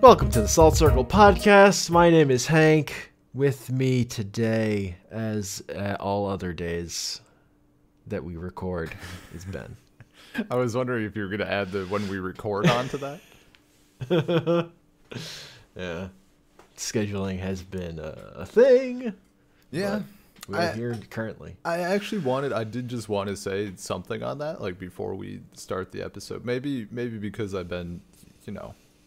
Welcome to the Salt Circle Podcast. My name is Hank. With me today, as all other days that we record, is Ben. I was wondering if you were going to add the when we record onto that. Yeah. Scheduling has been a thing. Yeah. We're here currently. I did just want to say something on that, like before we start the episode. Maybe because I've been,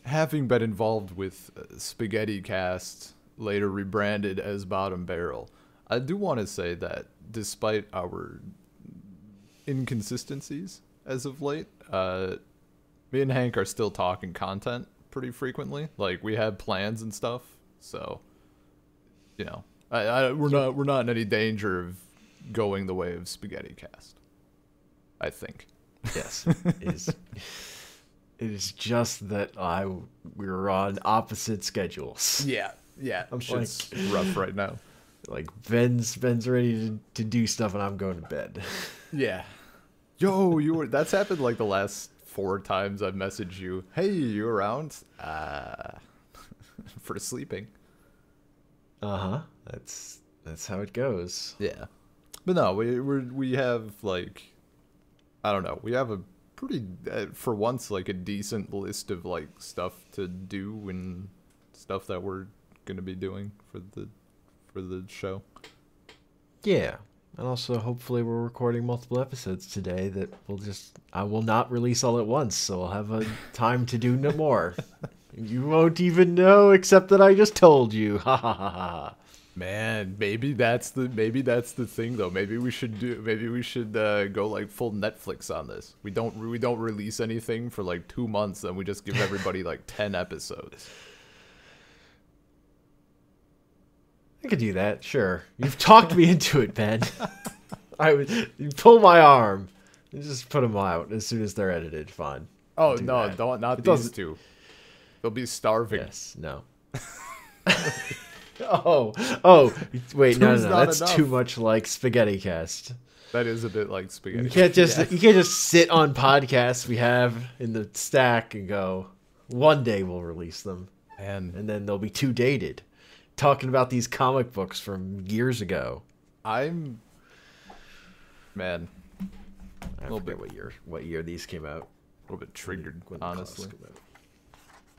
having been involved with Spaghetti Cast, later rebranded as Bottom Barrel. I do want to say that despite our inconsistencies as of late, me and Hank are still talking content pretty frequently. Like, we have plans and stuff, so we're not in any danger of going the way of Spaghetti Cast, I think. Yes. It is just that we're on opposite schedules. Yeah. I'm shit's rough right now. Like, Ben's ready to do stuff and I'm going to bed. Yeah. Yo, that's happened like the last 4 times I've messaged you. Hey, you around? For sleeping. Uh-huh. That's how it goes. Yeah. But no, we have like, I don't know. We have a pretty, for once, like a decent list of like stuff to do and stuff that we're gonna be doing for the show. Yeah. And also, hopefully, we're recording multiple episodes today that I will not release all at once, so I'll have a time to do no more. You won't even know, except that I just told you. Ha ha ha ha. Man, maybe that's the thing though. Maybe we should go like full Netflix on this. We don't release anything for like 2 months, then we just give everybody like 10 episodes. I could do that, sure. You've talked me into it, Ben. You pull my arm. You just put them out as soon as they're edited. Fine. Oh no, not these two. They'll be starving. Yes, no. Oh, wait, no. That's enough. Too much like Spaghetti Cast. That is a bit like Spaghetti. You can't just sit on podcasts we have in the stack and go, one day we'll release them, and then they'll be too dated. Talking about these comic books from years ago. I forget what year these came out. A little bit triggered, honestly.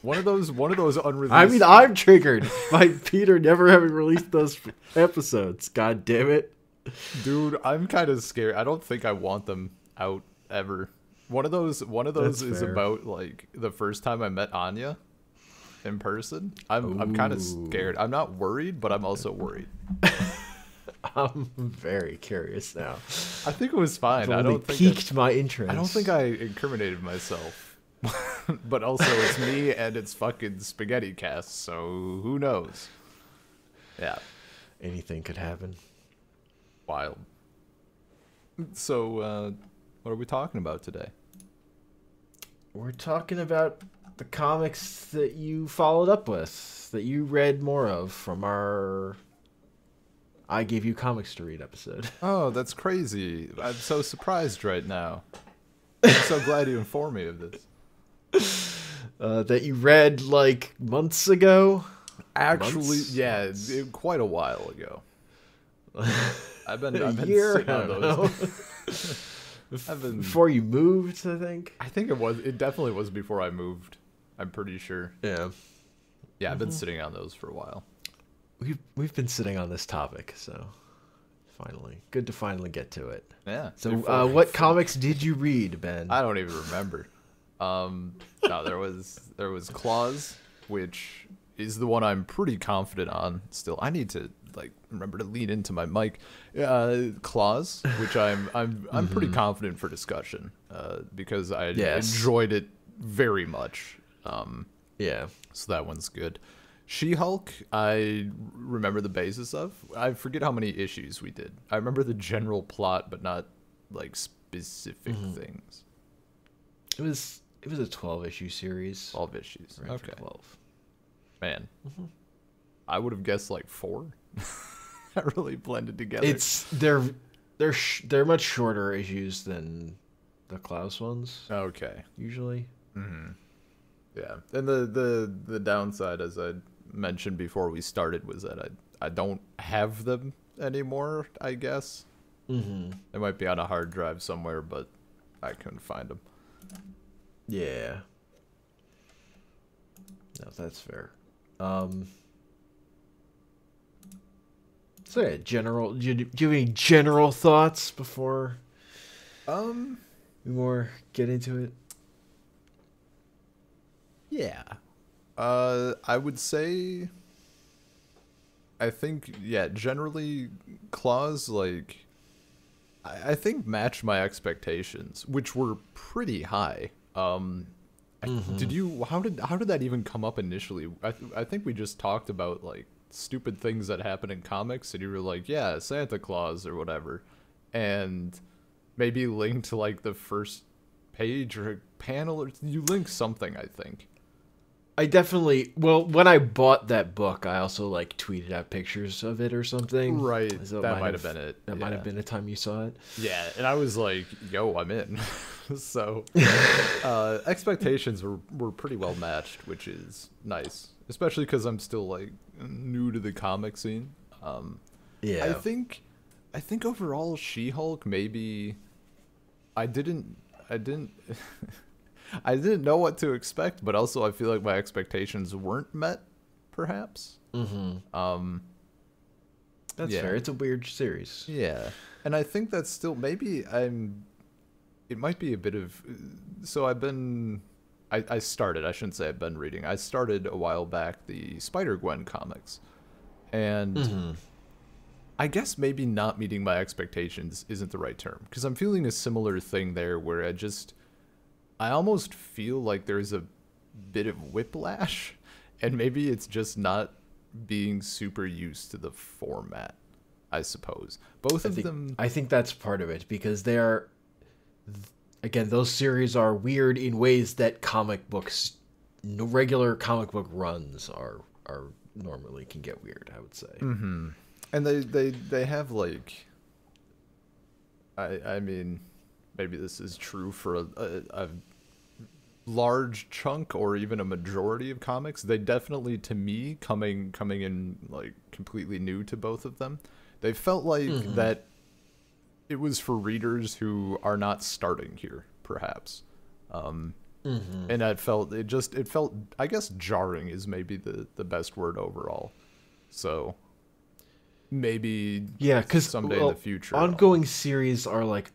One of those unreleased. I mean, I'm triggered by Peter never having released those episodes. God damn it, dude! I'm kind of scared. I don't think I want them out ever. One of those That's is fair. About like the first time I met Anya in person. I'm kind of scared. I'm not worried, but I'm also worried. I'm very curious now. I think it was fine. I don't think piqued my interest. I don't think I incriminated myself. But also it's me and it's fucking Spaghetti Cast, so who knows? Yeah. Anything could happen. Wild. So, what are we talking about today? We're talking about the comics that you followed up with, that you read more of from our I Gave You Comics to Read episode. Oh, that's crazy. I'm so surprised right now. I'm so glad you informed me of this. That you read like months ago? Actually, quite a while ago. I've been year, sitting on those. Before you moved, I think. I think it definitely was before I moved. I'm pretty sure. Yeah. Yeah, I've been sitting on those for a while. We've been sitting on this topic, so good to finally get to it. Yeah. So, what comics did you read, Ben? I don't even remember. No, there was Klaus, which is the one I'm pretty confident on still. I need to remember to lean into my mic. Klaus, which I'm pretty confident for discussion, because I enjoyed it very much. Yeah. So that one's good. She-Hulk, I remember the basis of. I forget how many issues we did. I remember the general plot, but not like specific things. It was a 12-issue series. 12 issues. Okay. 12. Man. I would have guessed like 4. That really blended together. They're much shorter issues than the Klaus ones. Okay. Usually. Yeah, and the downside, as I mentioned before we started, was that I don't have them anymore. I guess they might be on a hard drive somewhere, but I couldn't find them. Yeah. No, that's fair. So yeah, general. Do you have any general thoughts before we more get into it? Yeah. I would say, I think, yeah, generally, Klaus, like, I think matched my expectations, which were pretty high. How did that even come up initially? I think we just talked about, like, stupid things that happen in comics, and you were like, yeah, Santa Claus or whatever, and maybe linked to, like, the first page or panel, or you linked something, I think. I definitely, well, when I bought that book, I also like tweeted out pictures of it or something. Right, So that might have been it. That might have been the time you saw it. Yeah, and I was like, yo, I'm in. So expectations were pretty well matched, which is nice, especially because I'm still like new to the comic scene. Yeah, I think overall She-Hulk, maybe I didn't I didn't know what to expect, but also I feel like my expectations weren't met, perhaps. That's fair. It's a weird series. Yeah, and I think that's still maybe it might be a bit of. So I started. I shouldn't say I've been reading. I started a while back the Spider-Gwen comics, and I guess maybe not meeting my expectations isn't the right term, because I'm feeling a similar thing there where I almost feel like there's a bit of whiplash, and maybe it's just not being super used to the format, I suppose. I think that's part of it, because they are, again, those series are weird in ways that regular comic book runs are normally can get weird, I would say. And they have, like, I mean, maybe this is true for a large chunk or even a majority of comics. They definitely, to me, coming in like completely new to both of them, they felt like that it was for readers who are not starting here, perhaps. And it felt, I guess, jarring is maybe the best word overall. So maybe because someday in the future, ongoing series are like,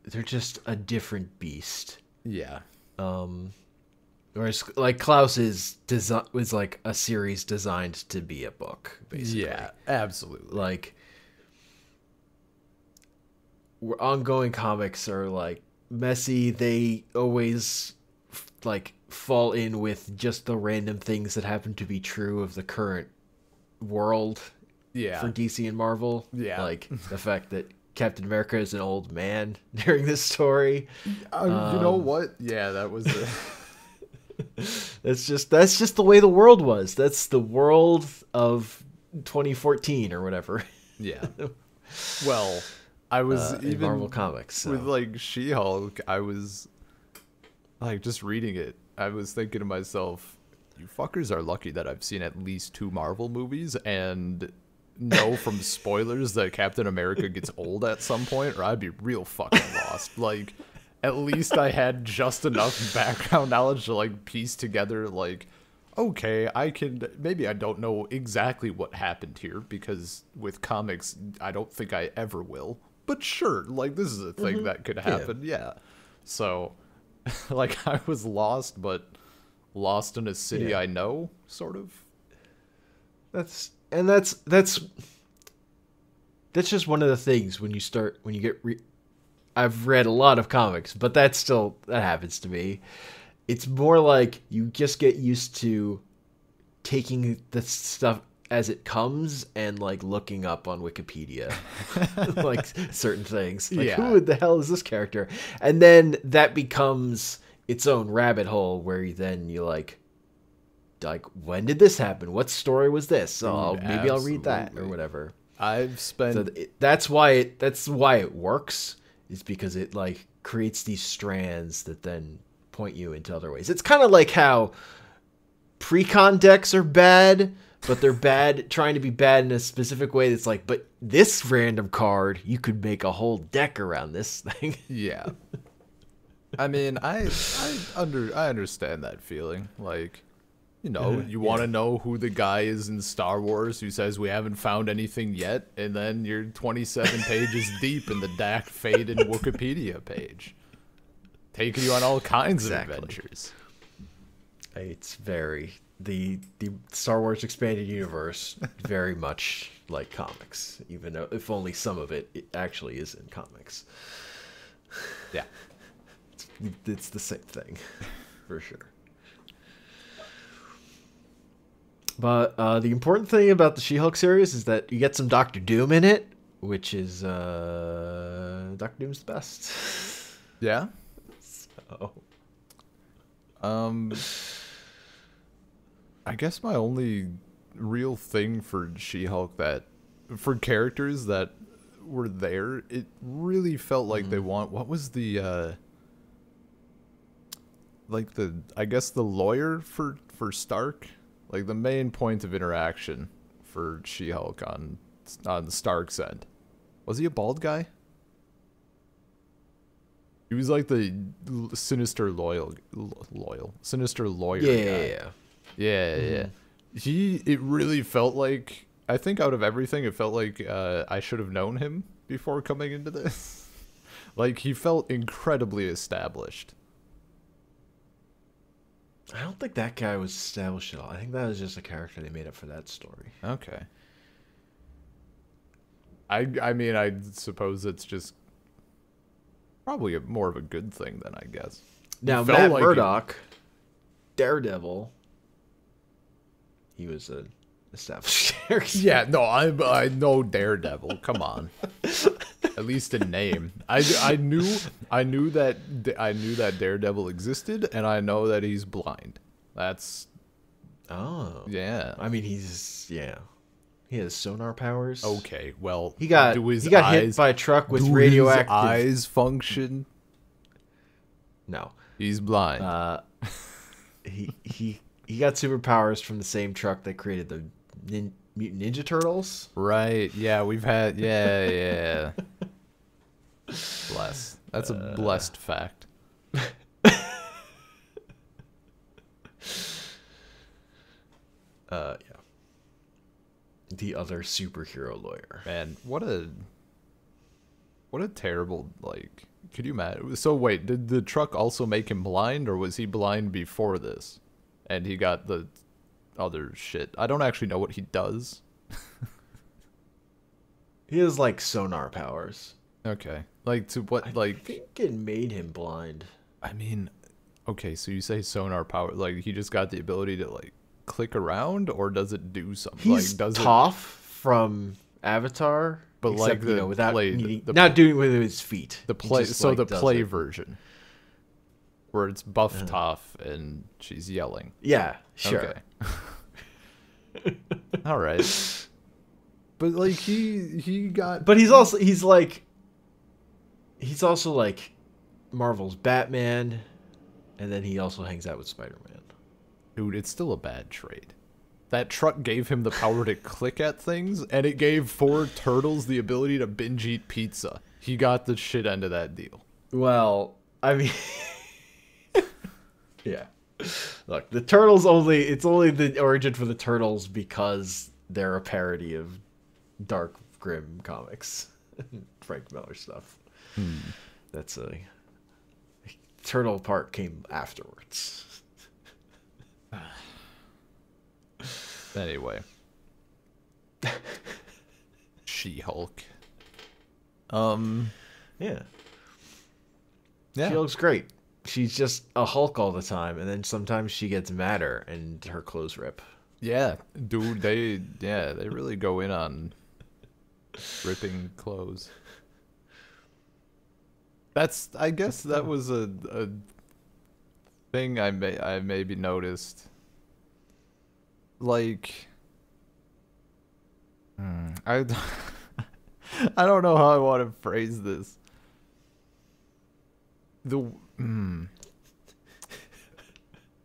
they're just a different beast. Yeah. Whereas like Klaus was like a series designed to be a book, basically. Yeah, absolutely. Like, ongoing comics are like messy. They always like fall in with just the random things that happen to be true of the current world. Yeah. For DC and Marvel. Yeah. Like the fact that Captain America is an old man during this story. You know what? Yeah, that was that's just the way the world was. That's the world of 2014 or whatever. Yeah. Well, I was even Marvel Comics with like She-Hulk. I was like just reading it. I was thinking to myself, "You fuckers are lucky that I've seen at least 2 Marvel movies and know from spoilers that Captain America gets old at some point, or I'd be real fucking lost." Like, at least I had just enough background knowledge to like piece together, like, okay, maybe I don't know exactly what happened here, because with comics I don't think I ever will, but sure, like, this is a thing that could happen. Yeah. So like, I was lost, but lost in a city I know, sort of. That's just one of the things when you get I've read a lot of comics, but that happens to me. It's more like you just get used to taking the stuff as it comes and like looking up on Wikipedia like certain things. Like, who the hell is this character? And then that becomes its own rabbit hole where you like, when did this happen? What story was this? Oh, maybe I'll read that or whatever. I've spent. So that's why it works, is because it like creates these strands that then point you into other ways. It's kind of like how pre-con decks are bad, but they're bad trying to be bad in a specific way that's like, but this random card, you could make a whole deck around this thing. Yeah. I mean, I understand that feeling. Like, you know, you want to know who the guy is in Star Wars who says we haven't found anything yet, and then you're 27 pages deep in the Dak Fade and Wikipedia page, taking you on all kinds of adventures. It's very the Star Wars expanded universe, very much like comics, even though if only some of it actually is in comics. Yeah, it's the same thing, for sure. But the important thing about the She-Hulk series is that you get some Doctor Doom in it, which is Doctor Doom's the best. Yeah. So, I guess my only real thing for She-Hulk for characters that were there, it really felt like they want. What was the I guess the lawyer for Stark? Like the main point of interaction for She-Hulk on Stark's end. Was he a bald guy? He was like the sinister sinister lawyer guy. Yeah. It really felt like, I think out of everything, it felt like I should have known him before coming into this. Like he felt incredibly established. I don't think that guy was established at all. I think that was just a character they made up for that story. Okay. I mean, I suppose it's just probably more of a good thing then, I guess. Now, Matt Murdock, Daredevil, he was an established character. Yeah, no, I know Daredevil. Come on. At least in name. I knew that Daredevil existed, and I know that he's blind. That's yeah. I mean, he has sonar powers. Okay, well, he got hit by a truck with radioactive. His eyes function? No, he's blind. He got superpowers from the same truck that created the Mutant Ninja Turtles. Right. Yeah, we've had. Yeah. Bless. That's a blessed fact. Yeah. The other superhero lawyer. Man, what a terrible, like, could you imagine? So wait, did the truck also make him blind, or was he blind before this? And he got the other shit. I don't actually know what he does. He has like sonar powers. Okay. Like to what? Like, I think it made him blind. I mean, okay, so you say sonar power, like he just got the ability to like click around, or does it do something? He's like, does Toph from Avatar, but except, like without not doing it with his feet. The play, just, so like, the play it. Version, where it's buff Toph and she's yelling. Yeah, sure. Okay. All right. But like he got. But he's also like Marvel's Batman, and then he also hangs out with Spider-Man. Dude, it's still a bad trade. That truck gave him the power to click at things, and it gave 4 turtles the ability to binge eat pizza. He got the shit end of that deal. Well, I mean, yeah. Look, the turtles it's only the origin for the turtles because they're a parody of dark, grim comics. Frank Miller stuff. That's a turtle part came afterwards. Anyway. She-Hulk. Yeah. She looks great. She's just a Hulk all the time, and then sometimes she gets madder and her clothes rip. Yeah, dude, they really go in on ripping clothes. I guess that was a thing I maybe noticed. Like, I don't know how I want to phrase this.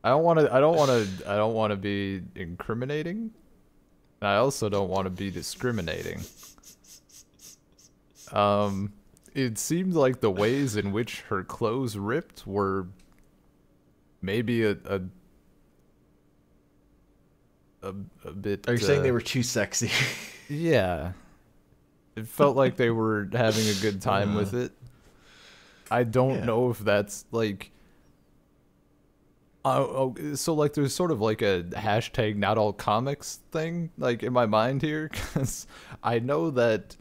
I don't want to be incriminating. I also don't want to be discriminating. It seemed like the ways in which her clothes ripped were maybe a bit. Are you saying they were too sexy? Yeah. It felt like they were having a good time with it. I don't know if that's like. So like there's sort of like a hashtag not all comics thing like in my mind here, because I know that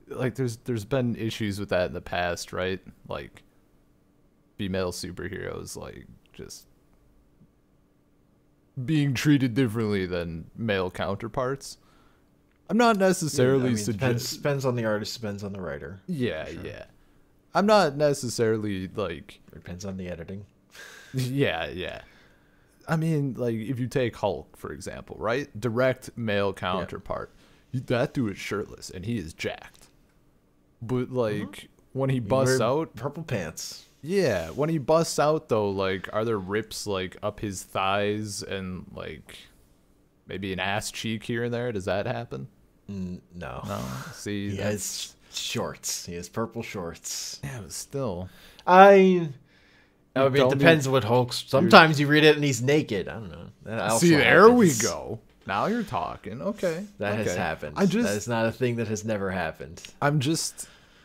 like there's been issues with that in the past, right? Like female superheroes like just being treated differently than male counterparts. I'm not necessarily depends on the artist, depends on the writer. Yeah, sure. Yeah. I'm not necessarily like it depends on the editing. Yeah. I mean, like, if you take Hulk, for example, right? Direct male counterpart. Yeah. That dude is shirtless, and he is jacked. But, like, when he busts out... Purple pants. Yeah, when he busts out, though, like, are there rips, like, up his thighs and, maybe an ass cheek here and there? Does that happen? No. No? See, he has shorts. He has purple shorts. Yeah, but still... I mean, it depends what Hulk. Sometimes you read it and he's naked. I don't know. See, there we go. Now you're talking. Okay. That has happened. That is not a thing that has never happened.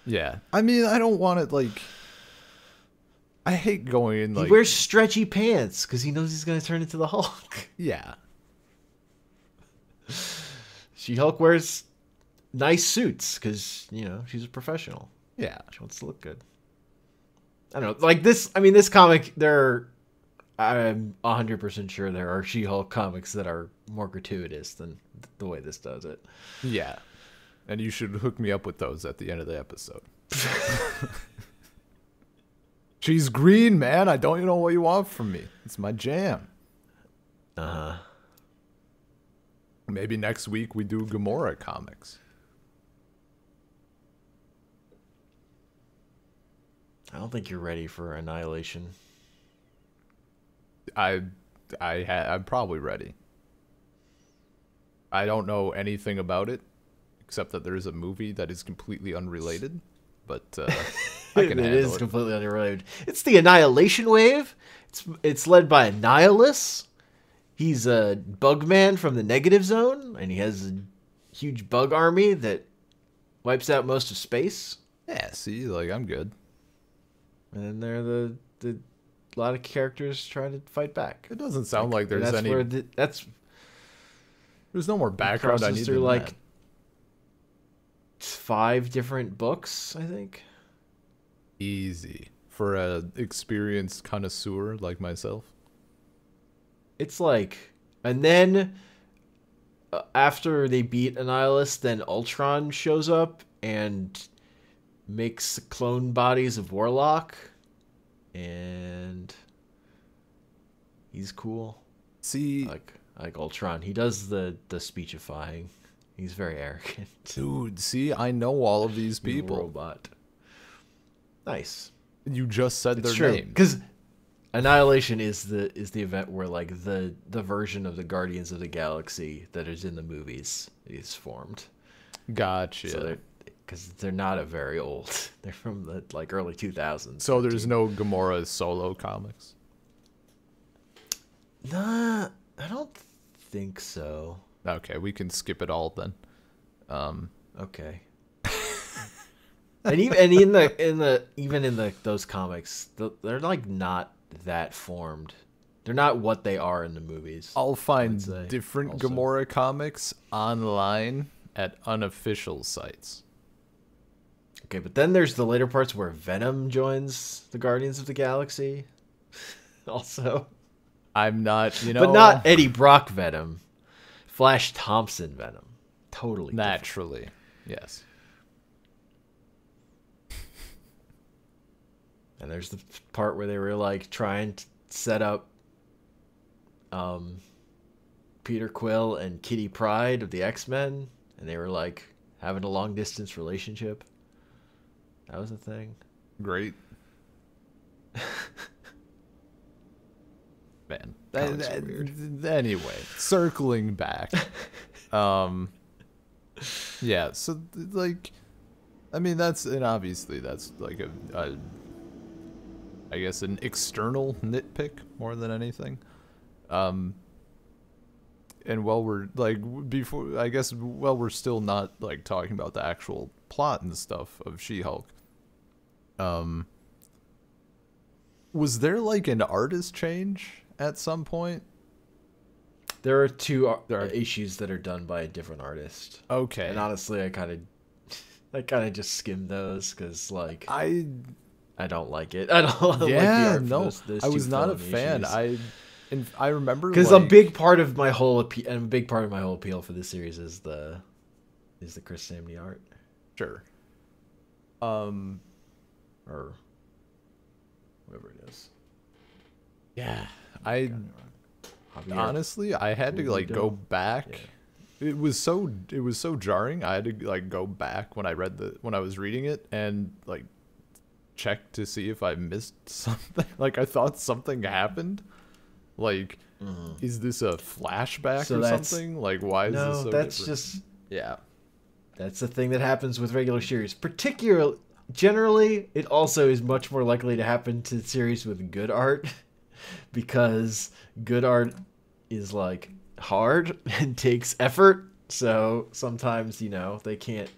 Yeah. I mean, I don't want it, like... I hate going in, like... He wears stretchy pants because he knows he's going to turn into the Hulk. Yeah. She-Hulk wears nice suits because, she's a professional. Yeah. She wants to look good. I don't know, like this. I mean, this comic. I'm 100% sure there are She-Hulk comics that are more gratuitous than the way this does it. Yeah, and you should hook me up with those at the end of the episode. She's green, man. I don't know what you want from me. It's my jam. Maybe next week we do Gamora comics. I don't think you're ready for Annihilation. I'm probably ready. I don't know anything about it except that there's a movie that is completely unrelated, but I can handle it. It is completely unrelated. It's the Annihilation Wave. It's led by Annihilus. He's a bug man from the Negative Zone, and he has a huge bug army that wipes out most of space. Yeah, see, like, I'm good. And they're the a lot of characters trying to fight back. It doesn't sound like there's any. There's no more background I need through than like that. 5 different books, I think. Easy for a experienced connoisseur like myself. It's like, and then after they beat Annihilus, then Ultron shows up and makes clone bodies of Warlock, and he's cool. See, like Ultron, he does the speechifying. He's very arrogant. Dude, see, I know all of these people. Robot. Nice. You just said It's their true, name. because Annihilation is the event where like the version of the Guardians of the Galaxy that is in the movies is formed. Gotcha. So because they're not very old. They're from the early 2000s. So there's no Gamora solo comics? Nah, I don't think so. Okay, we can skip it all then. Okay. And even in those comics, they're like not that formed. They're not what they are in the movies. I'll find different also. Gamora comics online at unofficial sites. Okay, but then there's the later parts where Venom joins the Guardians of the Galaxy. Also. I'm not, But not Eddie Brock Venom. Flash Thompson Venom. Totally naturally. Different. Yes. And there's the part where they were like trying to set up Peter Quill and Kitty Pryde of the X-Men, and they were like having a long distance relationship. That was a thing. Great. Man. Comics are weird. Anyway, circling back. Yeah, so like, I mean, obviously that's like I guess an external nitpick more than anything. And while we're like we're still not like talking about the actual plot and stuff of She-Hulk. Was there like an artist change at some point? There are two issues that are done by a different artist. Okay. And honestly, I kind of just skimmed those because like I don't like it. I don't like the art for those I was not a fill-in fan. issues. I remember because like, a big part of my whole appeal for this series is the Chris Samney art. Sure. Or whatever it is. Yeah, honestly, I had to like go back. Yeah. It was so jarring. I had to like go back when I was reading it and like check to see if I missed something. Like I thought something happened. Like, is this a flashback or something? Like, why is this so that's different? just yeah. That's the thing that happens with regular series. Generally, it also is much more likely to happen to series with good art because good art is like hard and takes effort. So sometimes, they can't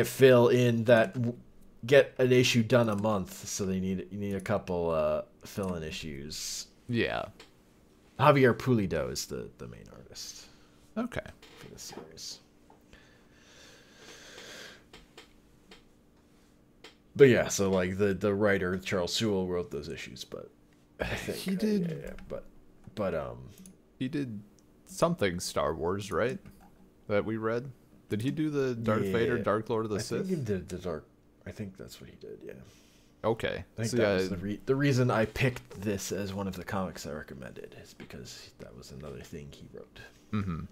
fill in that get an issue done a month. So you need a couple fill-in issues. Yeah. Javier Pulido is the main artist. Okay. For the series. But yeah, so like the writer Charles Sewell wrote those issues, but I think he did. He did something Star Wars, right? That we read. Did he do the Darth Vader, Dark Lord of the Sith? I think he did the Dark. I think that's what he did. Yeah. Okay. I think that was the reason I picked this as one of the comics I recommended is because that was another thing he wrote. Mm-hmm.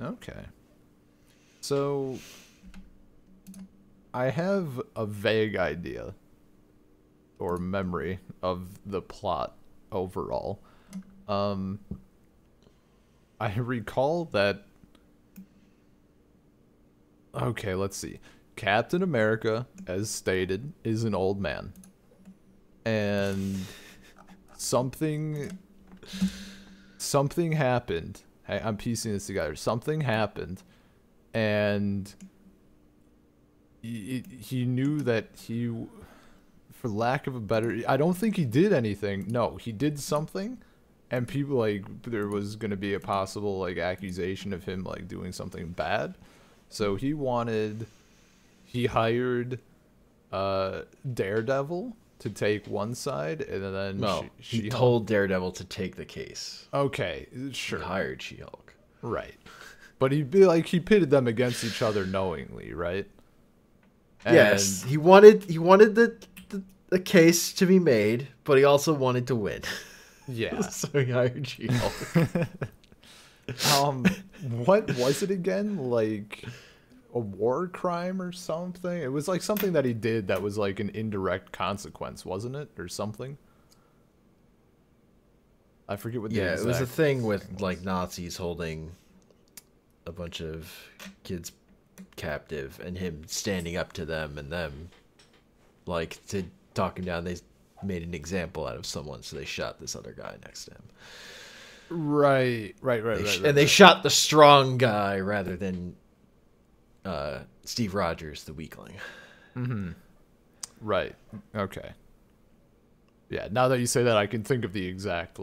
Okay. So I have a vague idea or memory of the plot overall. I recall that. Okay, let's see. Captain America, as stated, is an old man. And something happened. I'm piecing this together. Something happened, and he knew that for lack of a better, I don't think he did anything. No, he did something, and people there was gonna be a possible accusation of him doing something bad. So he hired Daredevil to take one side, and then he told Daredevil to take the case. Okay, sure. He hired She-Hulk. Right. But he pitted them against each other knowingly, right? And yes, he wanted the case to be made, but he also wanted to win. Yeah. So he hired She-Hulk. What was it again? A war crime or something? It was something that he did that was an indirect consequence, wasn't it? Or something? I forget what the exact it was a thing with Nazis holding a bunch of kids captive and him standing up to them and them to talk him down. They made an example out of someone, so they shot this other guy next to him. Right. And they shot the strong guy rather than Steve Rogers, the weakling. Mm-hmm. Right. Okay. Yeah, now that you say that, I can think of the exact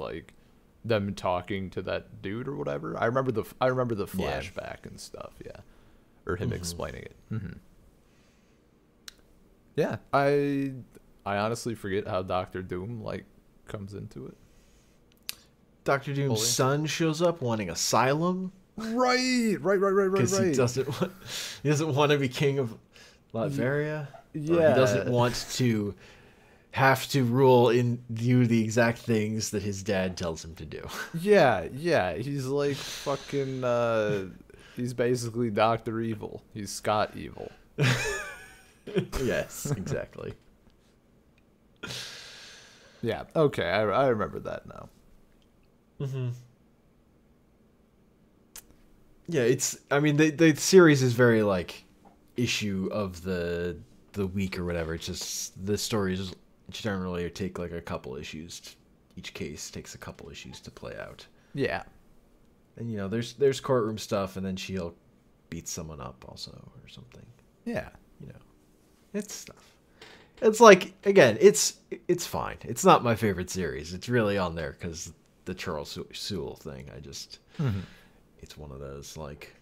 them talking to that dude or whatever. I remember the flashback and stuff. Yeah, or him explaining it. Mm-hmm. Yeah, I honestly forget how Doctor Doom comes into it. Doctor Doom's son shows up wanting asylum. Right. Because he doesn't want to be king of Latveria. Yeah, he doesn't want to have to do the exact things that his dad tells him to do. Yeah. He's fucking. He's basically Dr. Evil. He's Scott Evil. Yes, exactly. Yeah. Okay, I remember that now. Mm-hmm. Yeah, it's. I mean, the series is very like issue of the week or whatever. It's just the stories generally take like a couple issues. Each case takes a couple issues to play out. Yeah. And you know, there's courtroom stuff, and then she'll beat someone up also or something. Yeah. You know, it's stuff. It's like again, it's fine. It's not my favorite series. It's really on there because the Charles Sewell thing. I just it's one of those like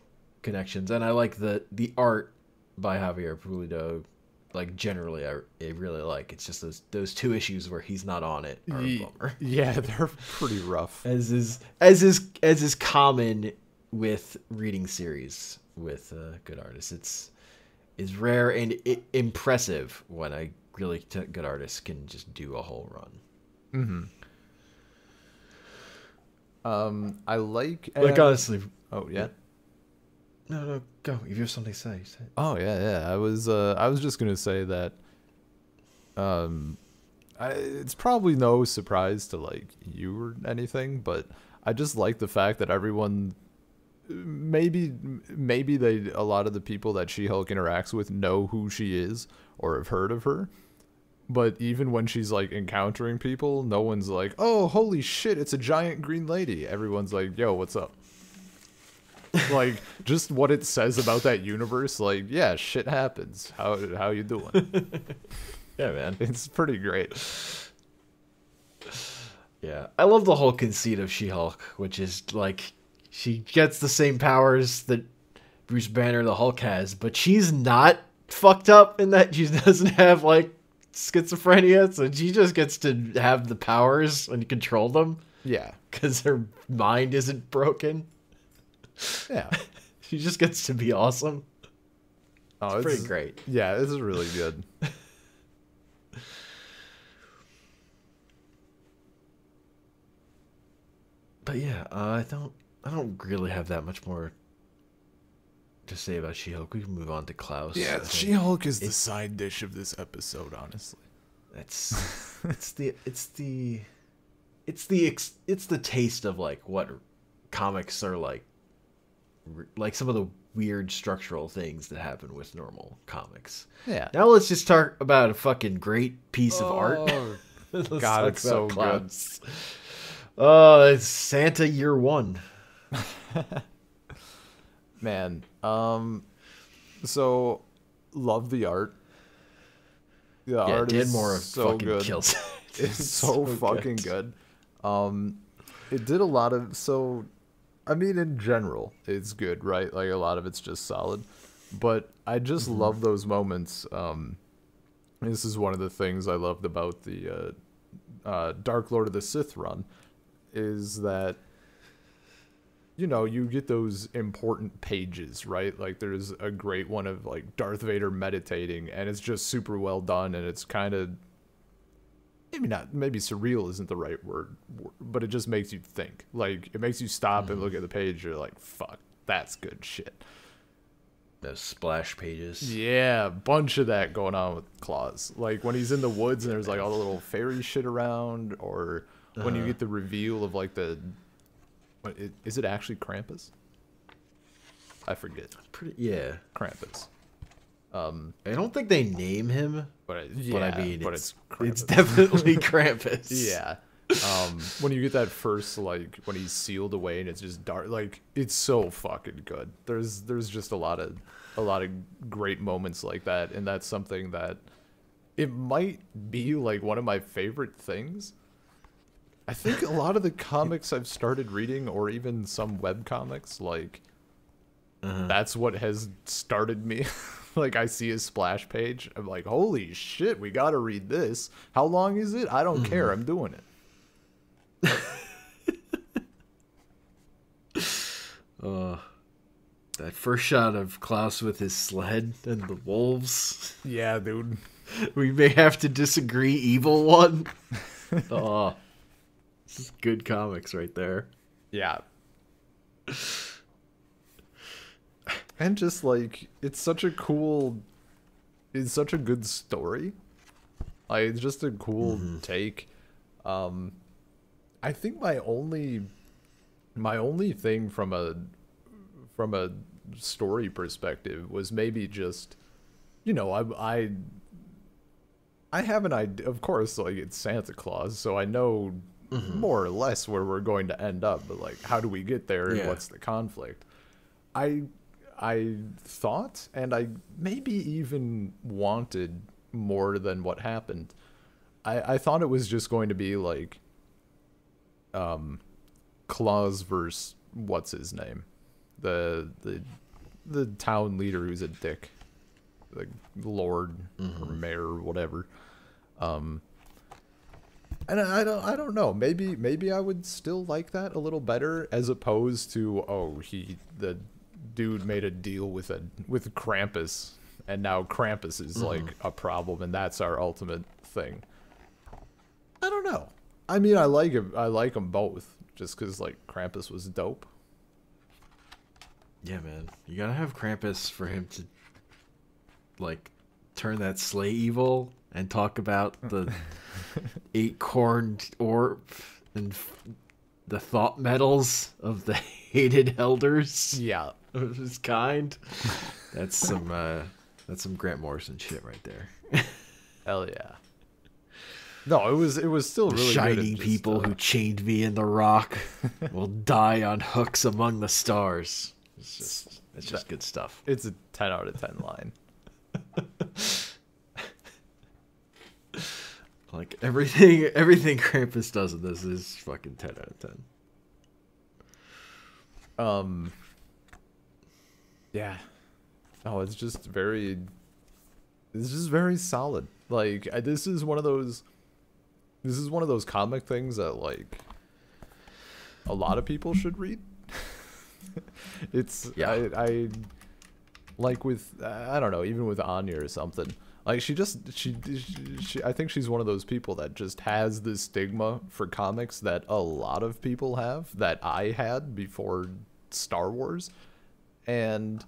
connections, and I like the art by Javier Pulido. Like generally, I really like. It's just those two issues where he's not on it are a bummer. Yeah, they're pretty rough. As is common with reading series with good artists. It's rare and impressive when a really good artist can just do a whole run. I like honestly. Oh yeah. No, go. If you have something to say, say it. Oh yeah. I was just gonna say that. It's probably no surprise to like you or anything, but I just like the fact that everyone, maybe a lot of the people that She-Hulk interacts with know who she is or have heard of her. But even when she's like encountering people, no one's like, "Oh, holy shit, it's a giant green lady." Everyone's like, "Yo, what's up?" Like just what it says about that universe, like, yeah, shit happens. How you doing? Yeah, man. It's pretty great. Yeah, I love the whole conceit of She-Hulk, which is like she gets the same powers that Bruce Banner the Hulk has, but she's not fucked up in that she doesn't have like schizophrenia, so she just gets to have the powers and control them. Yeah, because her mind isn't broken. yeah. She just gets to be awesome. Oh, it's pretty great. Yeah, this is really good. But yeah, I don't really have that much more to say about She-Hulk. We can move on to Klaus. Yeah, She-Hulk is the side dish of this episode, honestly. It's the taste of like what comics are like some of the weird structural things that happen with normal comics. Yeah. Now let's just talk about a fucking great piece of art. God, it's so Klaus. Good. Oh, it's Santa Year One. Man, so love the art. The art is so good. Kills it. It's so fucking good. It did a lot of I mean, in general, it's good, right? Like a lot of it's just solid, but I just love those moments. This is one of the things I loved about the Dark Lord of the Sith run, is that, you know, you get those important pages, right? Like there's a great one of like Darth Vader meditating, and it's just super well done, and it's kind of maybe surreal isn't the right word, but it just makes you think. Like it makes you stop and look at the page. You're like, fuck, that's good shit. Those splash pages. Yeah, a bunch of that going on with Klaus. Like when he's in the woods and there's like all the little fairy shit around, or when you get the reveal of like is it actually Krampus? I forget. Yeah. Krampus. I don't think they name him, but I mean, it's definitely Krampus. Yeah. When you get that first, like when he's sealed away and it's just dark, like it's so fucking good. There's just a lot of great moments like that, and that's something that it might be like one of my favorite things. I think a lot of the comics I've started reading, or even some web comics, like that's what has started me. Like I see a splash page, I'm like, holy shit, we gotta read this. How long is it? I don't care, I'm doing it. That first shot of Klaus with his sled and the wolves. Yeah, dude. We may have to disagree, evil one. Oh, this is good comics right there. Yeah. And just like it's such a good story. Like it's just a cool take I think my only thing from a story perspective was maybe just, I have an idea, of course, like it's Santa Claus, so I know more or less where we're going to end up, but like how do we get there and what's the conflict? I thought, and I maybe even wanted more than what happened. I thought it was just going to be like Klaus versus what's his name? The town leader who's a dick. The lord or mayor or whatever. And I don't know. Maybe I would still like that a little better as opposed to the dude made a deal with Krampus and now Krampus is like a problem and that's our ultimate thing. I don't know. I mean, I like them both just cuz like Krampus was dope. Yeah, man. You gotta have Krampus for him to like turn that sleigh evil and talk about the 8-corned orb and the thought metals of the hated elders. Yeah, of his kind. That's some Grant Morrison shit right there. Hell yeah. No, it was still really shining good. People who chained me in the rock will die on hooks among the stars. It's just good stuff. It's a 10 out of 10 line. Like everything Krampus does in this is fucking 10 out of 10. Yeah. Oh, it's just very solid. Like this is one of those comic things that like a lot of people should read. It's I like with I don't know, even with Anya or something. Like she I think she's one of those people that just has this stigma for comics that a lot of people have, that I had before Star Wars. And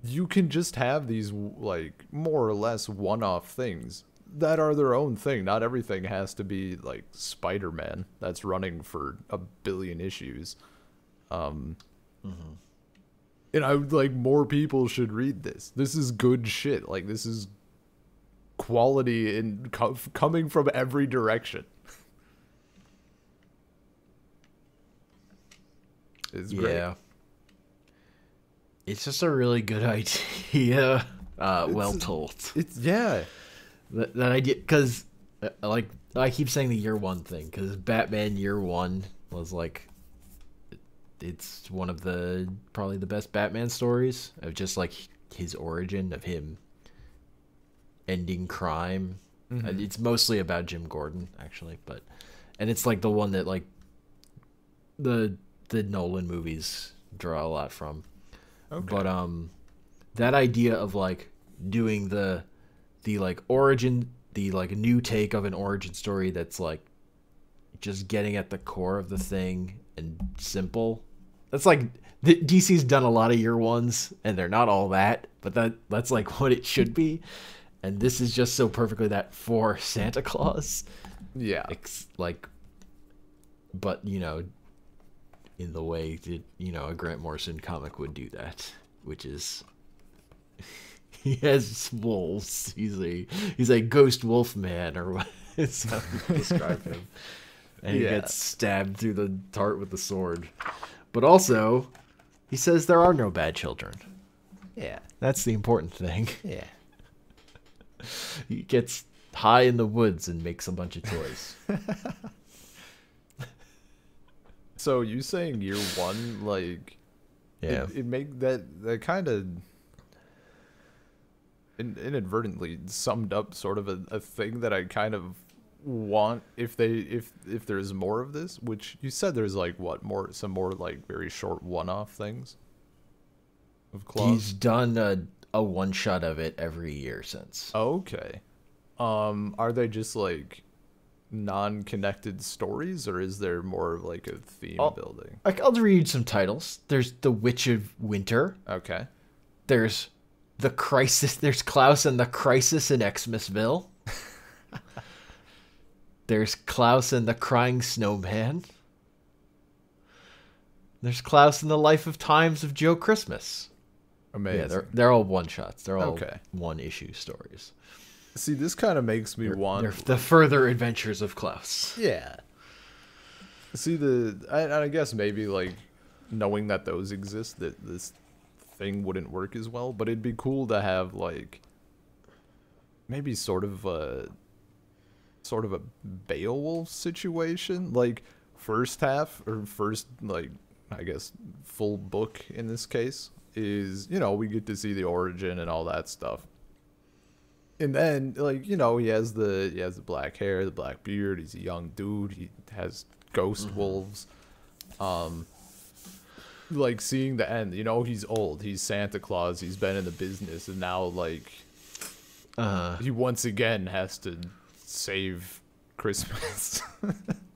you can just have these like more or less one-off things that are their own thing. Not everything has to be like Spider-Man that's running for 1 billion issues. And I would like more people should read this. This is good shit. Like this is quality and coming from every direction. It's great. Yeah. It's just a really good idea. Well told. It's that idea, because like I keep saying the year one thing, because Batman Year One was like, it's one of the probably the best Batman stories of just like his origin of him ending crime. It's mostly about Jim Gordon actually, and it's like the one that like the Nolan movies draw a lot from. Okay. But that idea of like doing the like origin, the like new take of an origin story that's like just getting at the core of the thing and simple. That's like DC's done a lot of year ones and they're not all that, but that's like what it should be. And this is just so perfectly that for Santa Claus. Yeah. But you know, in the way that, you know, a Grant Morrison comic would do that, which is he has wolves. He's a ghost wolf man, or what is how you describe him. And he gets stabbed through the heart with the sword. But also, he says there are no bad children. Yeah. That's the important thing. Yeah. He gets high in the woods and makes a bunch of toys. So you saying year one, like, it make that kind of inadvertently summed up sort of a thing that I kind of want if there's more of this, which you said there's like some more like very short one-off things of Klaus. He's done a one shot of it every year since. Okay. Are they just like non-connected stories, or is there more of like a theme building? I'll read some titles. There's The Witch of Winter. Okay. There's The Crisis. There's Klaus and the Crisis in Xmasville. There's Klaus and the Crying Snowman. There's Klaus and the Life of Times of Joe Christmas. Amazing. Yeah, they're all one-shots. They're all Okay. one-issue stories. See, this kind of makes me want... They're the further adventures of Klaus. Yeah. See, I guess maybe, like, knowing that those exist, that this thing wouldn't work as well, but it'd be cool to have, like, maybe sort of a Beowulf situation, like, first half, or first, like, I guess, full book in this case, is, you know, we get to see the origin and all that stuff. And then, like, you know, he has the black hair, the black beard, he's a young dude, he has ghost wolves. Like, seeing the end, you know, he's old, he's Santa Claus, he's been in the business, and now, like, he once again has to save Christmas,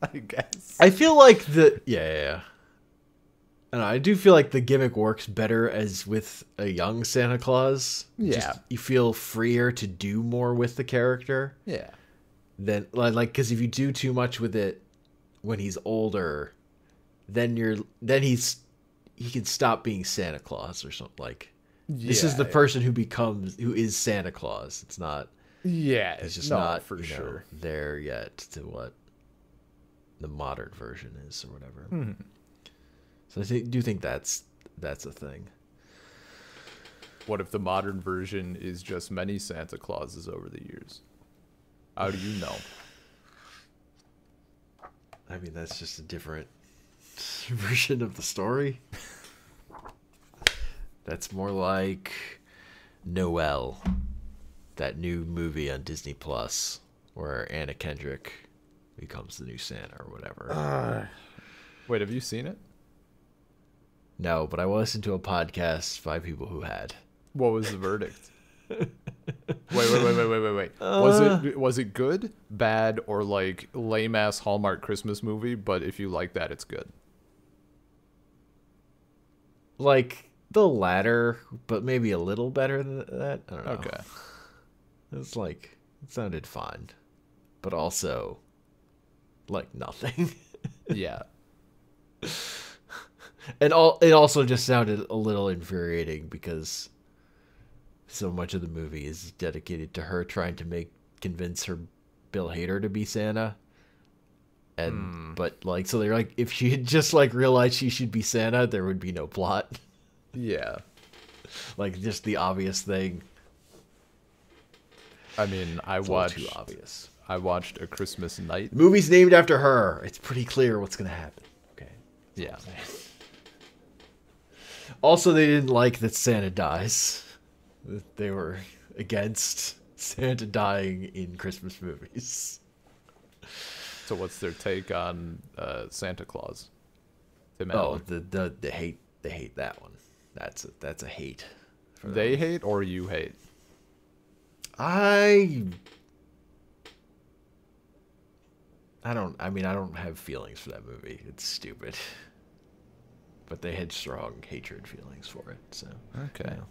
I guess. I feel like yeah. And I do feel like the gimmick works better as with a young Santa Claus. Yeah. Just, you feel freer to do more with the character. Yeah. Than, like, because if you do too much with it when he's older, then he can stop being Santa Claus or something. Like, this is the person who is Santa Claus. It's not. Yeah, it's just not for sure there yet to what the modern version is or whatever. Mm-hmm. So I do think that's a thing. What if the modern version is just many Santa Clauses over the years? How do you know? I mean, that's just a different version of the story. That's more like Noelle, that new movie on Disney Plus where Anna Kendrick becomes the new Santa or whatever. Wait, have you seen it? No, but I listened to a podcast by people who had. What was the verdict? Wait. Was it good, bad, or like lame ass Hallmark Christmas movie? But if you like that, it's good. Like the latter, but maybe a little better than that. I don't know. Okay. It's like, it sounded fine, but also like nothing. Yeah. And it also just sounded a little infuriating because so much of the movie is dedicated to her trying to convince her Bill Hader to be Santa. And but like, so they're like, if she had just like realized she should be Santa, there would be no plot. Yeah. Like, just the obvious thing. I mean, Too obvious. I watched A Christmas Night. The movie's named after her. It's pretty clear what's gonna happen. Okay. Yeah. Also, they didn't like that Santa dies. They were against Santa dying in Christmas movies. So what's their take on Santa Claus? Tim Oh, Allen. they hate that one. That's a hate. They hate or you hate? I don't have feelings for that movie. It's stupid. But they had strong hatred feelings for it, so. Okay. You know.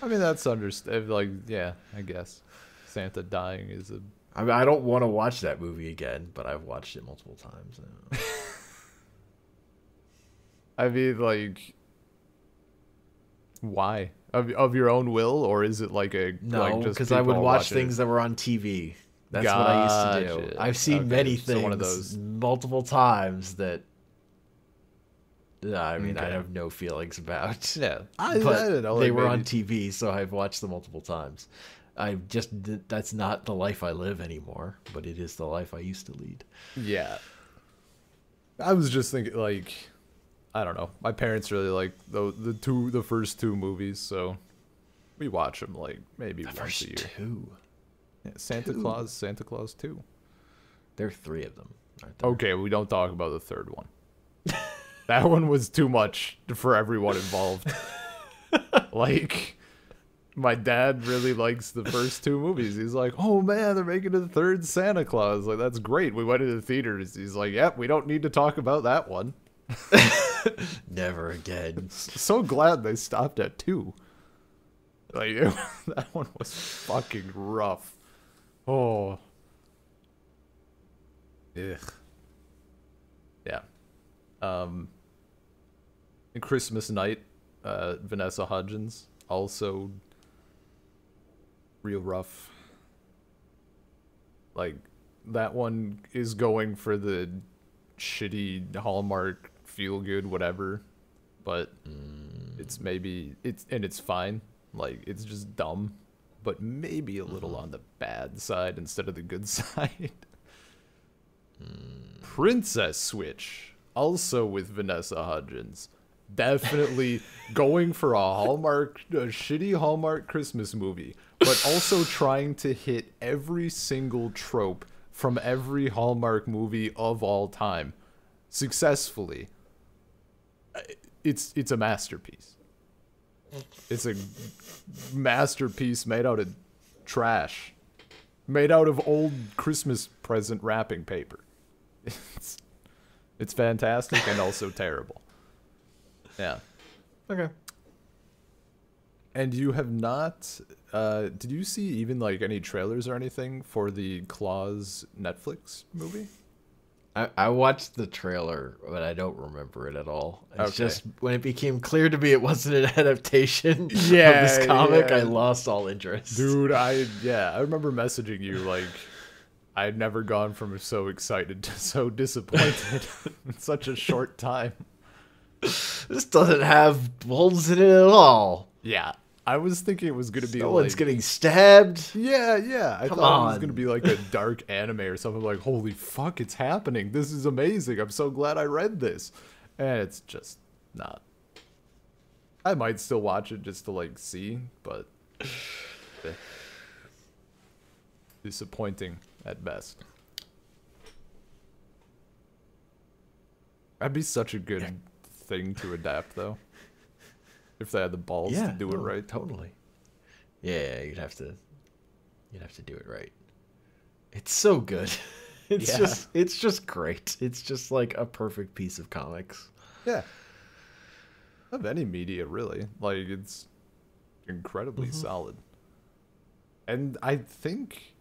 I mean, that's understandable. Like, yeah, I guess. Santa dying is a... I mean, I don't want to watch that movie again, but I've watched it multiple times. I mean, like... Why? Of your own will, or is it like a... No, because I would watch things that were on TV. That's what I used to do. I've seen many things one of those... multiple times that... I mean, Okay. I have no feelings about. Yeah. But I don't know, they like were on maybe- TV, so I've watched them multiple times. That's not the life I live anymore, but it is the life I used to lead. Yeah. I was just thinking, like, I don't know. My parents really like the first two movies, so we watch them like maybe once a year. Two. Yeah, Santa Claus 2. There are three of them, aren't there? Okay, we don't talk about the third one. That one was too much for everyone involved. Like, my dad really likes the first two movies. He's like, oh man, they're making a third Santa Claus. Like, that's great. We went to the theaters. He's like, yep, we don't need to talk about that one. Never again. So glad they stopped at 2. Like, that one was fucking rough. Oh. Ugh. Yeah. And Christmas Night, Vanessa Hudgens, also real rough. Like, that one is going for the shitty Hallmark feel good whatever, but it's fine. Like, it's just dumb, but maybe a little on the bad side instead of the good side. Princess Switch, also with Vanessa Hudgens. Definitely going for a shitty Hallmark Christmas movie, but also trying to hit every single trope from every Hallmark movie of all time successfully. It's a masterpiece. It's a masterpiece made out of trash, made out of old Christmas present wrapping paper. It's fantastic and also terrible. Yeah. Okay. And you have not did you see even like any trailers or anything for the Klaus Netflix movie? I watched the trailer, but I don't remember it at all. It's Okay. just when it became clear to me it wasn't an adaptation of this comic, I lost all interest. Dude, I remember messaging you like I'd never gone from so excited to so disappointed in such a short time. This doesn't have holes in it at all. Yeah. I was thinking it was going to be No like one's getting stabbed. Yeah. I Come thought it was on. going to be like a dark anime or something like, holy fuck, it's happening. This is amazing. I'm so glad I read this. And it's just not. I might still watch it just to like see, but disappointing at best. That'd be such a good thing to adapt though. If they had the balls to do it right. Totally. Yeah, you'd have to do it right. It's so good. It's just great. It's just like a perfect piece of comics. Yeah. Of any media, really. Like, it's incredibly solid. And I think,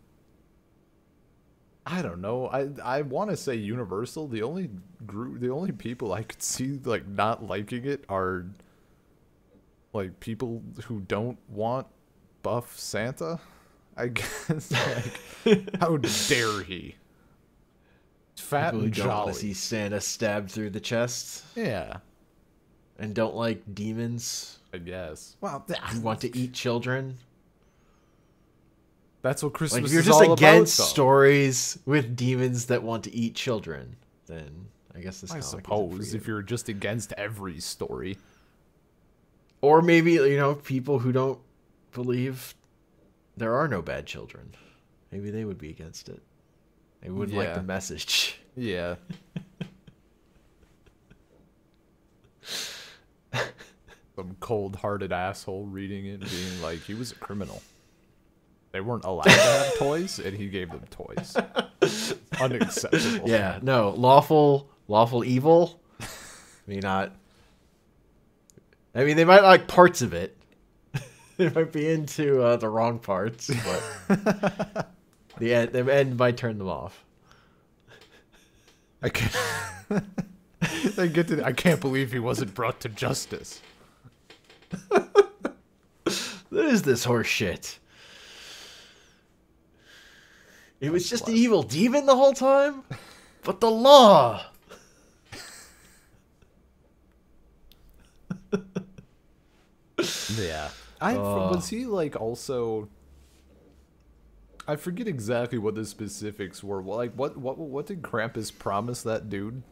I don't know, I want to say Universal. The only people I could see like not liking it are like people who don't want buff Santa. I guess like how dare he? Fat People who and don't want jolly. to see Santa stabbed through the chest Yeah, and don't like demons. I guess. Well, Who want to eat children. that's what Christmas Like if you're is just all against about, though. stories with demons that want to eat children, then I guess this I comic isn't suppose for if you. you're just against every story. Or maybe, people who don't believe there are no bad children. Maybe they would be against it. They wouldn't like Yeah. the message. Yeah. Some cold-hearted asshole reading it and being like, he was a criminal. They weren't allowed to have toys, and he gave them toys. Unacceptable. Yeah, no, lawful evil. They might like parts of it. They might be into the wrong parts, but the end might turn them off. I can't. I can't believe he wasn't brought to justice. What is this horse shit? It was just an evil demon the whole time? But the law! Yeah. Was he like also? I forget exactly what the specifics were. Like, what did Krampus promise that dude?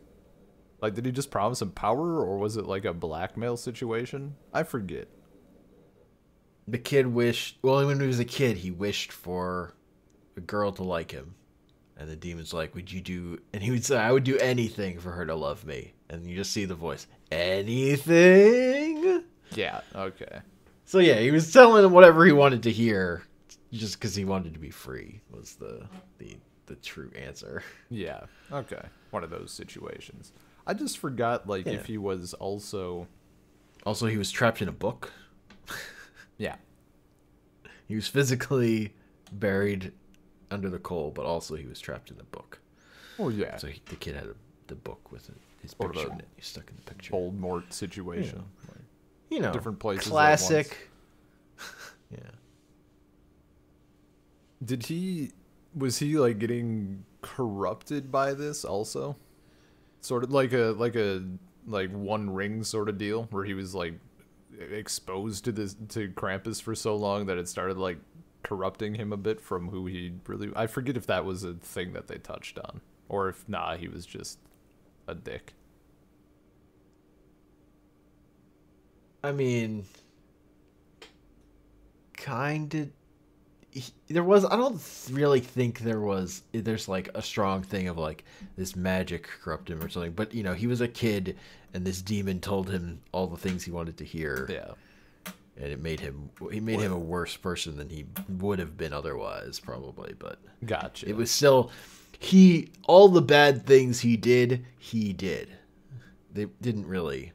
Like, did he just promise him power, or was it like a blackmail situation? I forget. The kid wished... Well, when he was a kid, he wished for a girl to like him. And the demon's like, would you do... And he would say, I would do anything for her to love me. And you just see the voice, anything? Yeah. Okay. So yeah, he was telling him whatever he wanted to hear, just because he wanted to be free, was the true answer. Yeah. Okay. One of those situations. I just forgot, like, Yeah. if he was also. Also, he was trapped in a book. Yeah. He was physically buried under the coal, but also he was trapped in the book. Oh yeah. So the kid had the book with his Sort of picture a in it. He's stuck in the picture. Voldemort situation. Yeah. Like, You know, different places at classic. Yeah. Was he like getting corrupted by this also? Sort of like One Ring sort of deal where he was like exposed to Krampus for so long that it started like corrupting him a bit from who he really. I forget if that was a thing that they touched on or if he was just a dick. I mean, kind of. There was. I don't really think there's like a strong thing of like this magic corrupt him or something. But you know, he was a kid, and this demon told him all the things he wanted to hear. Yeah. And it made him. He made him a worse person than he would have been otherwise, probably. But Gotcha. it was still all the bad things he did. They didn't really.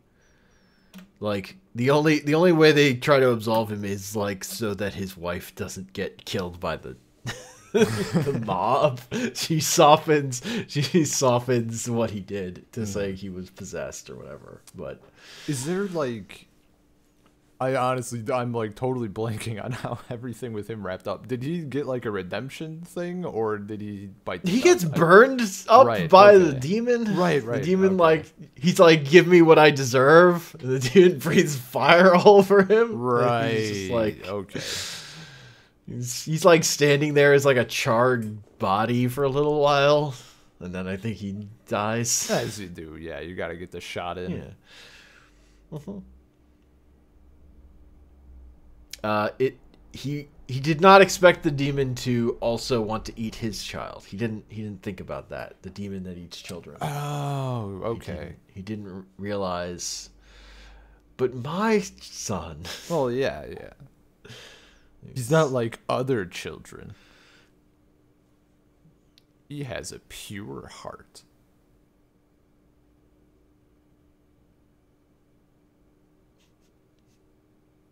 Like the only way they try to absolve him is like so that his wife doesn't get killed by the the mob. She softens what he did to say he was possessed or whatever. But is there like I'm like totally blanking on how everything with him wrapped up. Did he get like a redemption thing or did he bite? He gets burned up by the demon. Right. The demon like he's like, give me what I deserve. And the demon breathes fire all over him. Right. And he's just like okay. He's like standing there as like a charred body for a little while, and then I think he dies. As you do, yeah. You got to get the shot in. Yeah. He did not expect the demon to also want to eat his child. He didn't think about that. The demon that eats children. Oh, okay. He didn't realize. But my son. Well, yeah. He's not like other children. He has a pure heart.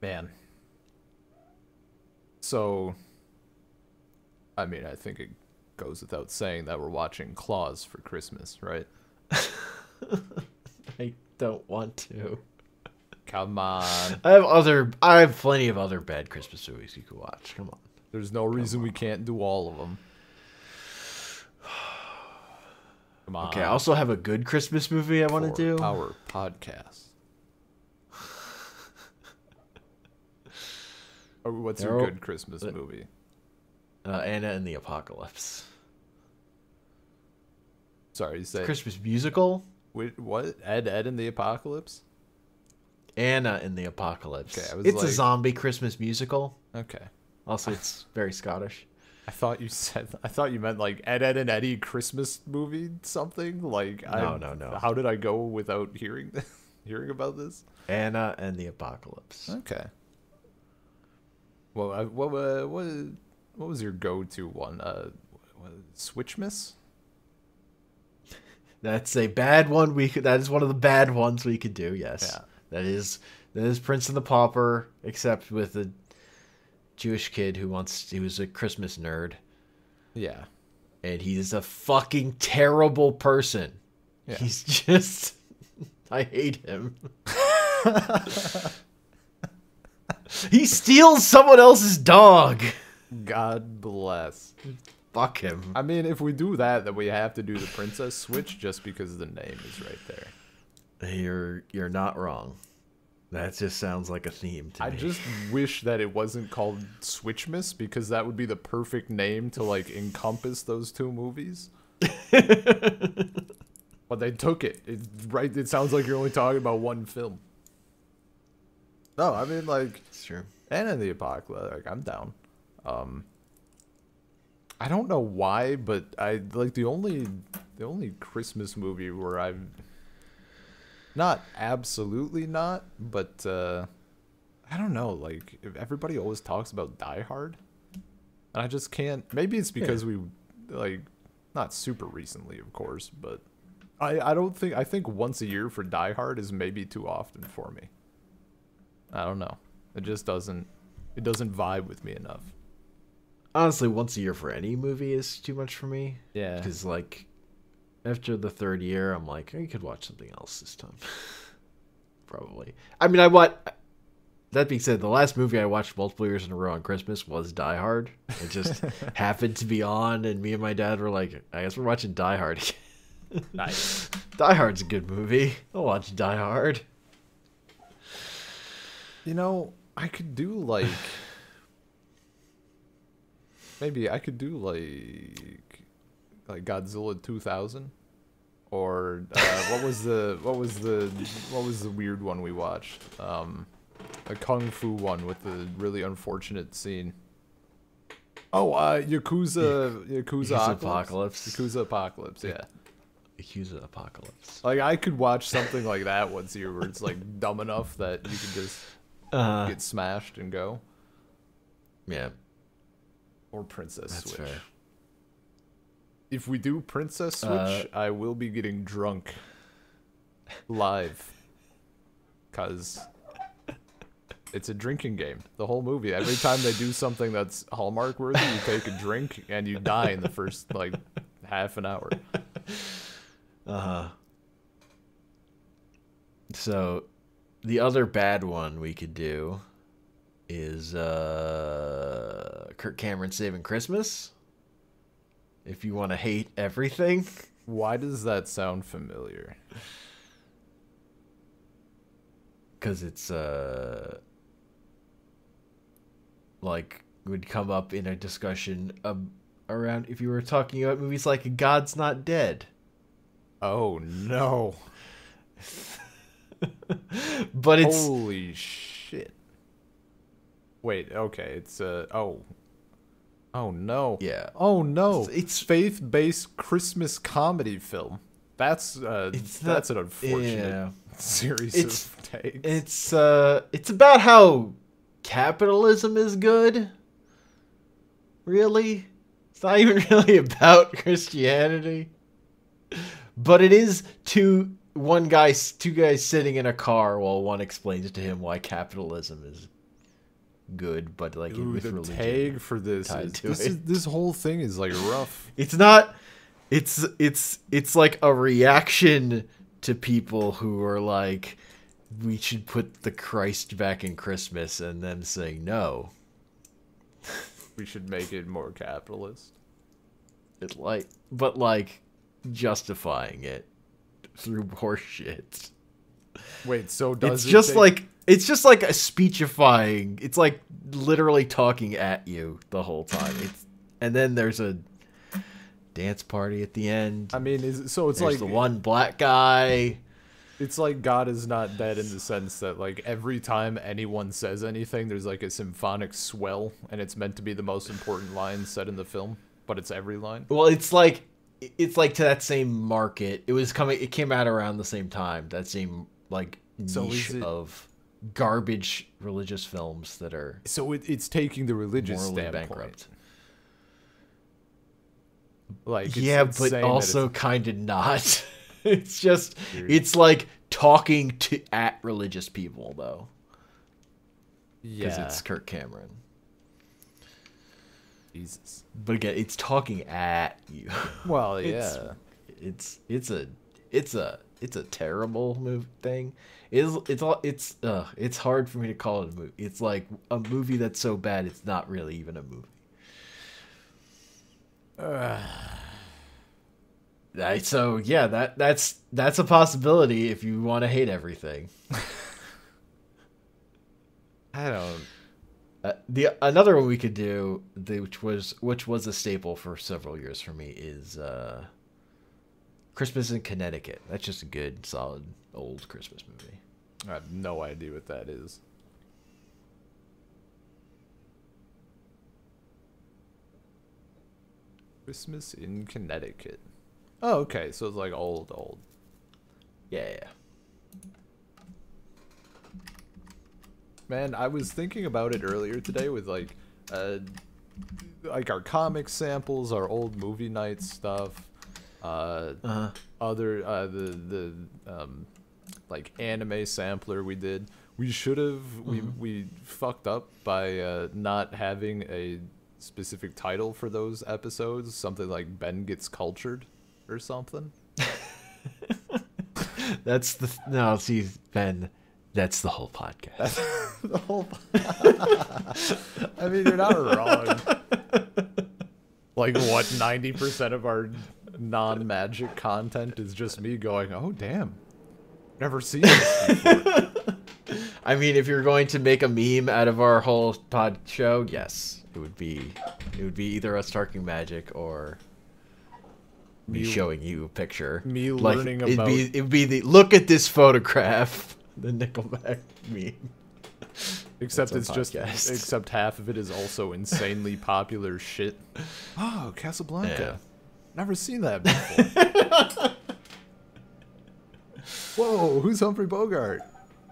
Man. So, I mean, I think it goes without saying that we're watching Klaus for Christmas, right? I don't want to. Come on. I have plenty of other bad Christmas movies you could watch. Come on. There's no reason we can't do all of them. Come on. Okay, I also have a good Christmas movie I want to do. Our podcast. What's your good Christmas movie? Anna and the Apocalypse. Sorry, you said Christmas musical? Wait, what? Ed and the Apocalypse? Anna and the Apocalypse. Okay, it's a zombie Christmas musical. Okay. Also, it's very Scottish. I thought you meant like Ed and Eddie Christmas movie something. Like no. How did I go without hearing about this? Anna and the Apocalypse. Okay. Well, what was your go-to one? Switchmas? That's a bad one. That is one of the bad ones we could do. Yes. Yeah. That is Prince and the Pauper, except with a Jewish kid he was a Christmas nerd. Yeah. And he's a fucking terrible person. Yeah. He's just I hate him. He steals someone else's dog. God bless. Fuck him. I mean, if we do that, then we have to do the princess switch just because the name is right there. You're not wrong. That just sounds like a theme to me. I just wish that it wasn't called Switchmas because that would be the perfect name to like encompass those two movies. But they took it. It sounds like you're only talking about one film. No, I mean like it's true. Anna and the Apocalypse, like I'm down. I don't know why, but I like the only Christmas movie where I've not absolutely not, but I don't know, like everybody always talks about Die Hard. And I just can't. Maybe it's because we like not super recently, of course, but I think once a year for Die Hard is maybe too often for me. I don't know. It just doesn't vibe with me enough. Honestly, once a year for any movie is too much for me. Yeah. Because, like, after the third year, I'm like, you could watch something else this time. Probably. I mean, I what. That being said, the last movie I watched multiple years in a row on Christmas was Die Hard. It just happened to be on, and me and my dad were like, I guess we're watching Die Hard again. Nice. Die Hard's a good movie. I'll watch Die Hard. You know, I could do like maybe I could do like Godzilla 2000 or what was the weird one we watched? A kung fu one with the really unfortunate scene. Oh, Yakuza Apocalypse. Yakuza Apocalypse, yeah. Yakuza Apocalypse. Like I could watch something like that once a year where it's like dumb enough that you can just get smashed and go. Yeah. Or Princess That's Switch. fair. If we do Princess Switch, I will be getting drunk live. Cause it's a drinking game. The whole movie. Every time they do something that's Hallmark worthy, you take a drink and you die in the first like half an hour. So the other bad one we could do is Kirk Cameron Saving Christmas. If you want to hate everything. Why does that sound familiar? Because it's like would come up in a discussion around if you were talking about movies like God's Not Dead. Oh no. But it's holy shit. Wait, okay, it's oh no. Yeah. Oh no. It's faith-based Christmas comedy film. That's an unfortunate series of takes. It's about how capitalism is good. Really? It's not even really about Christianity. But it is two guys sitting in a car while one explains to him why capitalism is good, but like with the religion tag for this this whole thing is like rough. It's not. It's like a reaction to people who are like, we should put the Christ back in Christmas, and them saying no. We should make it more capitalist. But justifying it through horseshit. Wait, so does it's just like a speechifying. It's like literally talking at you the whole time. And then there's a dance party at the end. I mean, it's like the one black guy. It's like God is not dead in the sense that like every time anyone says anything, there's like a symphonic swell, and it's meant to be the most important line said in the film, but it's every line. Well, it's like to that same market. It came out around the same time. That same like niche of garbage religious films that are it's taking the religious morally standpoint. Bankrupt. Like it's but also kind of not. It's just it's like talking at religious people though. Yeah, because it's Kirk Cameron. Jesus. But again, it's talking at you. Well, yeah. It's a terrible thing. It's hard for me to call it a movie. It's like a movie that's so bad it's not really even a movie. So yeah, that's a possibility if you want to hate everything. I don't. Another one we could do, which was a staple for several years for me, is Christmas in Connecticut. That's just a good, solid old Christmas movie. I have no idea what that is. Christmas in Connecticut. Oh, okay. So it's like old. Yeah. Man, I was thinking about it earlier today with like our comic samples, our old movie night stuff, other the like anime sampler we did. We should have we fucked up by not having a specific title for those episodes, something like Ben Gets Cultured or something. That's the no. See, Ben, that's the whole podcast. The whole. I mean, you're not wrong. Like what? 90% of our non-magic content is just me going, "Oh damn, never seen this before." I mean, if you're going to make a meme out of our whole pod show, yes, it would be either us talking magic or me showing you a picture. Me learning about it'd be the look at this photograph, the Nickelback meme. Except it's just except half of it is also insanely popular shit. Oh, Casablanca. Yeah. Never seen that before. Whoa, who's Humphrey Bogart?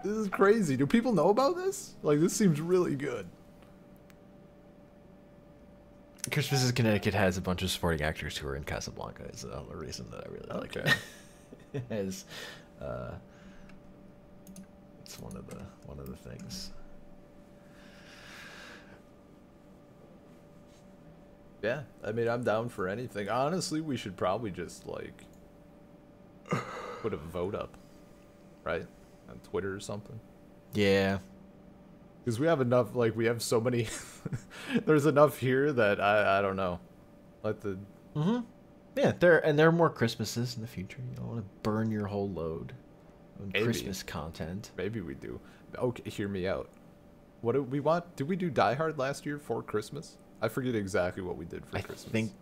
This is crazy. Do people know about this? Like, this seems really good. Christmas in Connecticut has a bunch of supporting actors who are in Casablanca. Is the only reason that I really like it. It has, it's one of the things. Yeah, I mean, I'm down for anything. Honestly, we should probably just, like, put a vote up, right? On Twitter or something. Yeah. Because we have enough, like, we have so many, there's enough here that I don't know. Let the... Mm-hmm. Yeah, there are more Christmases in the future. You don't want to burn your whole load on Christmas content. Maybe we do. Okay, hear me out. What do we want? Did we do Die Hard last year for Christmas? I forget exactly what we did for Christmas. I think...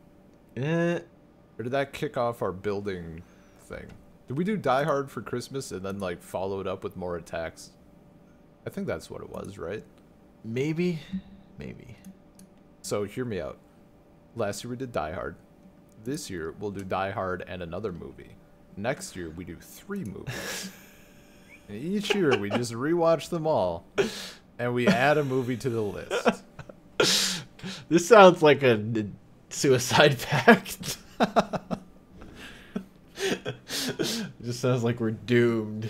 Or did that kick off our building thing? Did we do Die Hard for Christmas and then, like, follow it up with more attacks? I think that's what it was, right? Maybe. So, hear me out. Last year we did Die Hard. This year we'll do Die Hard and another movie. Next year we do 3 movies. And each year we just rewatch them all. And we add a movie to the list. This sounds like a suicide pact. It just sounds like we're doomed.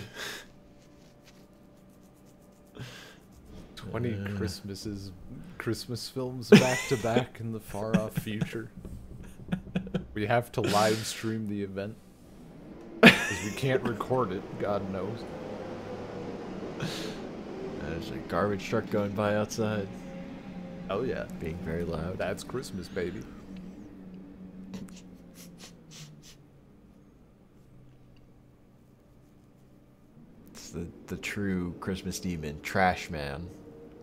20 Christmas films back to back in the far off future. We have to live stream the event because we can't record it. God knows. There's a garbage truck going by outside. Oh yeah, being very loud. That's Christmas, baby. It's the true Christmas demon, Trash Man,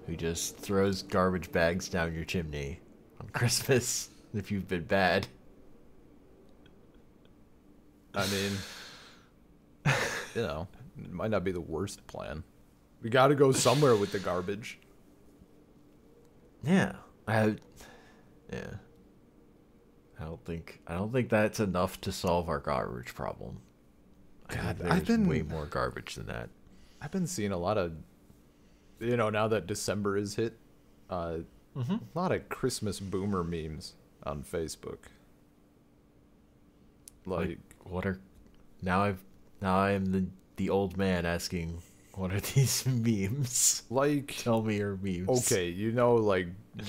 who just throws garbage bags down your chimney on Christmas if you've been bad. I mean, you know, it might not be the worst plan. We got to go somewhere with the garbage. Yeah, I don't think that's enough to solve our garbage problem. God, there's way more garbage than that. I've been seeing a lot of, you know, now that December is hit, a lot of Christmas boomer memes on Facebook. Like what are now I am the old man asking, what are these memes? Like, tell me your memes. Okay, you know, like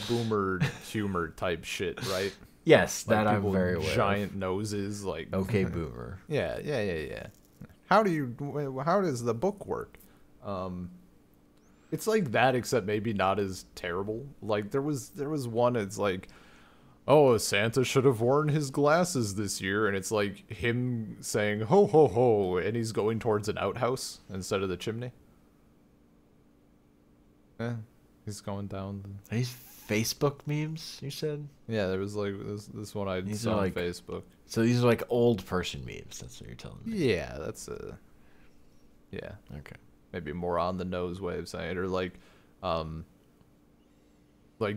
boomer humor type shit, right? Yes, like that I'm very aware. Giant noses, like okay, boomer. Yeah. How does the book work? It's like that, except maybe not as terrible. Like there was one. It's like, oh, Santa should have worn his glasses this year, and it's like him saying ho ho ho, and he's going towards an outhouse instead of the chimney. Yeah, he's going down. These Facebook memes, you said? Yeah, there was like this one I saw on Facebook. So these are like old person memes. That's what you're telling me. Yeah, that's yeah. Okay. Maybe more on the nose way of saying it, or like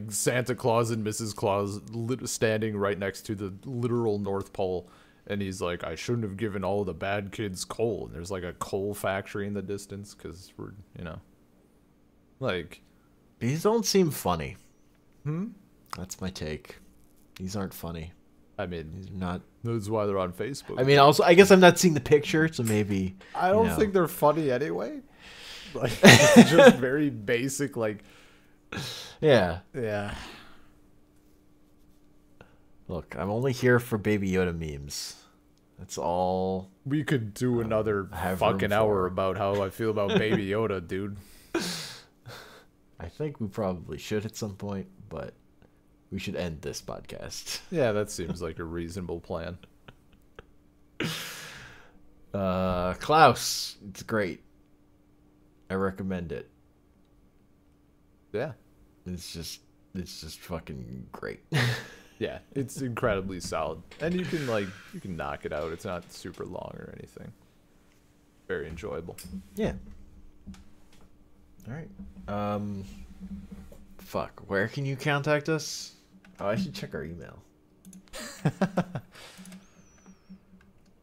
Santa Claus and Mrs. Claus standing right next to the literal North Pole, and he's like, I shouldn't have given all the bad kids coal. And there's like a coal factory in the distance because we're, you know, like, these don't seem funny. That's my take. These aren't funny. I mean, these are not. That's why they're on Facebook. I mean, also, I guess I'm not seeing the picture, so maybe. I don't think they're funny anyway. Like, it's just very basic, like. Yeah. Yeah. Look, I'm only here for Baby Yoda memes. That's all. We could do another have fucking room hour for. about how I feel about Baby Yoda, dude. I think we probably should at some point, but we should end this podcast. Yeah, that seems like a reasonable plan. Klaus, it's great. I recommend it. Yeah. It's just fucking great. Yeah, it's incredibly solid. And you can knock it out. It's not super long or anything. Very enjoyable. Yeah. All right. Fuck. Where can you contact us? Oh, I should check our email.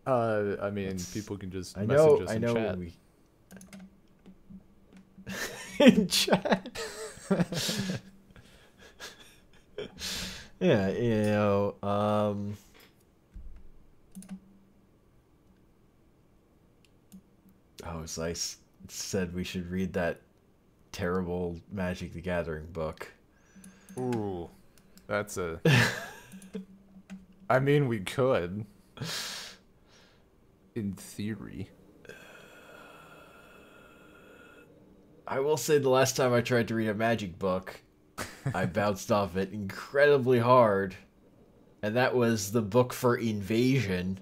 I mean, people can just message us in chat. In chat. Yeah, Oh, so said we should read that terrible Magic the Gathering book. Ooh, that's a... I mean, we could. In theory. I will say the last time I tried to read a Magic book, I bounced off it incredibly hard. And that was the book for Invasion.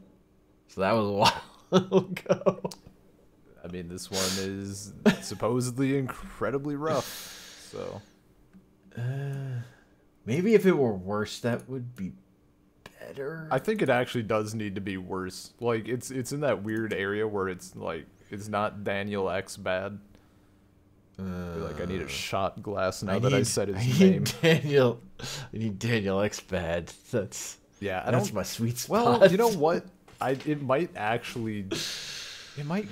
So that was a while ago. I mean, this one is supposedly incredibly rough. So maybe if it were worse, that would be better. I think it actually does need to be worse. Like, it's in that weird area where it's like it's not Daniel X bad. I need a shot glass now that I said his name. I need Daniel X bad. That's my sweet spot. Well, you know what? It might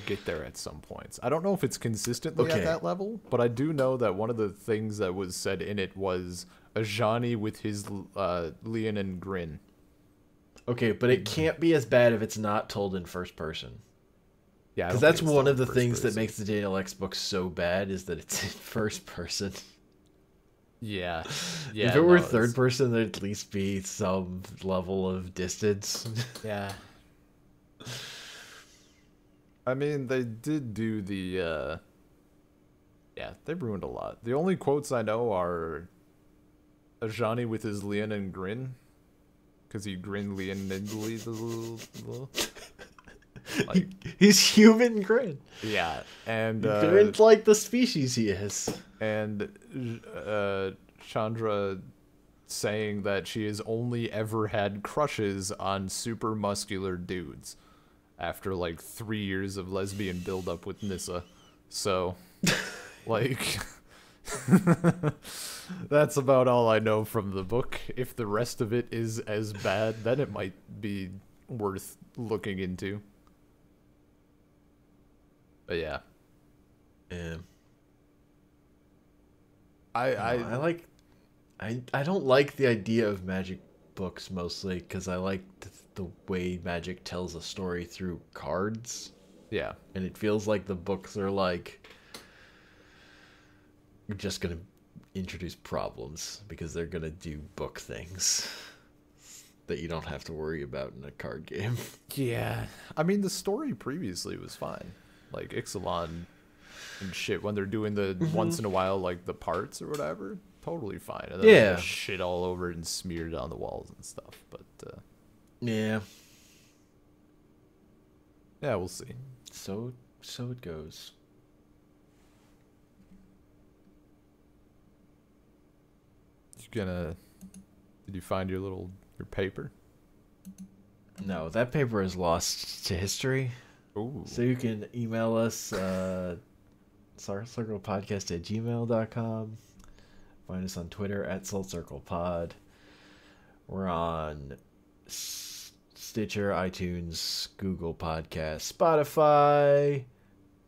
get there at some points. I don't know if it's consistently at that level, but I do know that one of the things that was said in it was a Johnny with his Leonin grin. Okay, but it can't be as bad if it's not told in first person. Yeah, because that's one of the things that makes the Daniel X book so bad is that it's in first person. Yeah. If it were third person, there'd at least be some level of distance. Yeah. I mean, they did do the, they ruined a lot. The only quotes I know are a Johnny with his Leonin grin, because he grinned Leonidly. Like, he's human grin. Yeah, and grin's like the species he is. And Chandra saying that she has only ever had crushes on super muscular dudes after like 3 years of lesbian buildup with Nissa. So, like, that's about all I know from the book. If the rest of it is as bad, then it might be worth looking into. But yeah. I don't like the idea of Magic books mostly because I like the way Magic tells a story through cards. Yeah. And it feels like the books are like you're just gonna introduce problems because they're gonna do book things that you don't have to worry about in a card game. Yeah. I mean, the story previously was fine. Like Ixalan and shit, when they're doing the once in a while, like the parts or whatever, totally fine. And then there's shit all over it and smeared on the walls and stuff. But yeah, we'll see. So it goes. Did you find your paper? No, that paper is lost to history. Ooh. So you can email us saltcirclepodcast@gmail.com. Find us on Twitter @saltcirclepod. We're on Stitcher, iTunes, Google Podcasts, Spotify,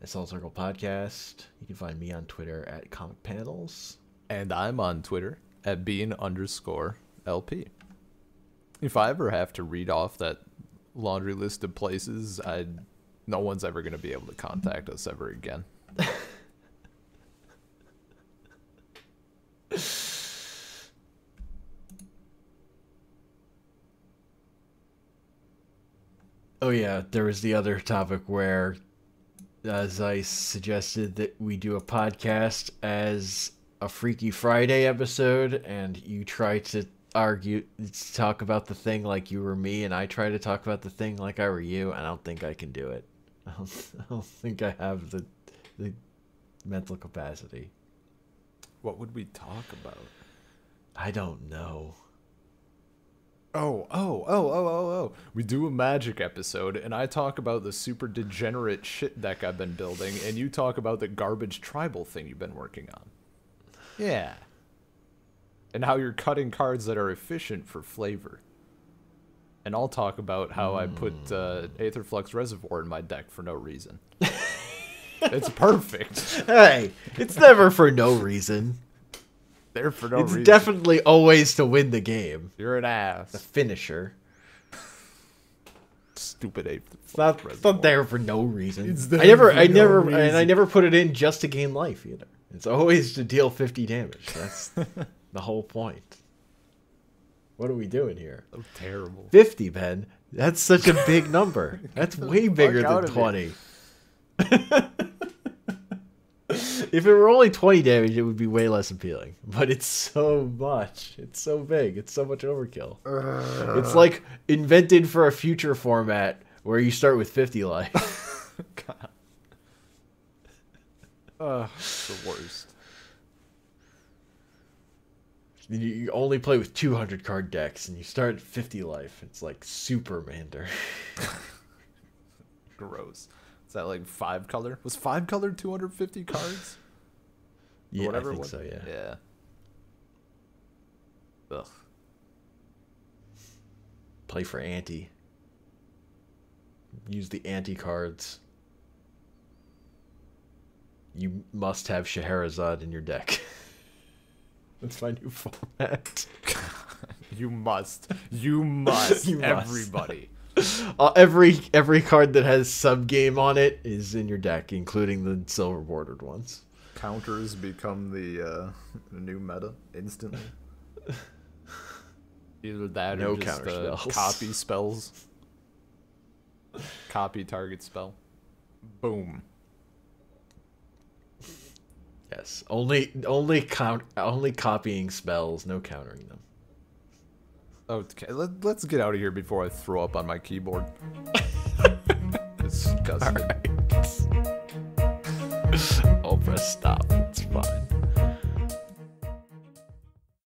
Salt Circle Podcast. You can find me on Twitter @comicpanels. And I'm on Twitter @bean_LP. If I ever have to read off that laundry list of places, no one's ever going to be able to contact us ever again. Oh yeah, there was the other topic where, as I suggested that we do a podcast as a Freaky Friday episode, and you try to talk about the thing like you were me, and I try to talk about the thing like I were you. I don't think I can do it. I don't think I have the mental capacity. What would we talk about? I don't know. Oh. We do a magic episode, and I talk about the super degenerate shit deck I've been building, and you talk about the garbage tribal thing you've been working on. Yeah. And how you're cutting cards that are efficient for flavor. And I'll talk about how I put Aetherflux Reservoir in my deck for no reason. It's perfect. Hey, it's never for no reason. There for no reason. It's definitely always to win the game. You're an ass. The finisher. Stupid It's not there for no reason. I never put it in just to gain life either. It's always to deal 50 damage. That's the whole point. What are we doing here? So terrible. 50, Ben. That's such a big number. That's way bigger than 20. If it were only 20 damage, it would be way less appealing. But it's so much. It's so big. It's so much overkill. It's like invented for a future format where you start with 50 life. God. The worst. You only play with 200 card decks and you start at 50 life. It's like Super Mander. Gross. Is that like 5 color? Was 5 color 250 cards? Yeah, whatever I think so, yeah. Yeah. Ugh. Play for anti. Use the anti cards. You must have Scheherazade in your deck. That's my new format. You must. You must. Everybody. Every card that has sub game on it is in your deck, including the silver bordered ones. Counters become the new meta instantly. Either that no or just counter spells. Copy spells. Copy target spell. Boom. Yes, only copying spells, no countering them. Okay, let's get out of here before I throw up on my keyboard. Disgusting. All right. I'll press stop. It's fine.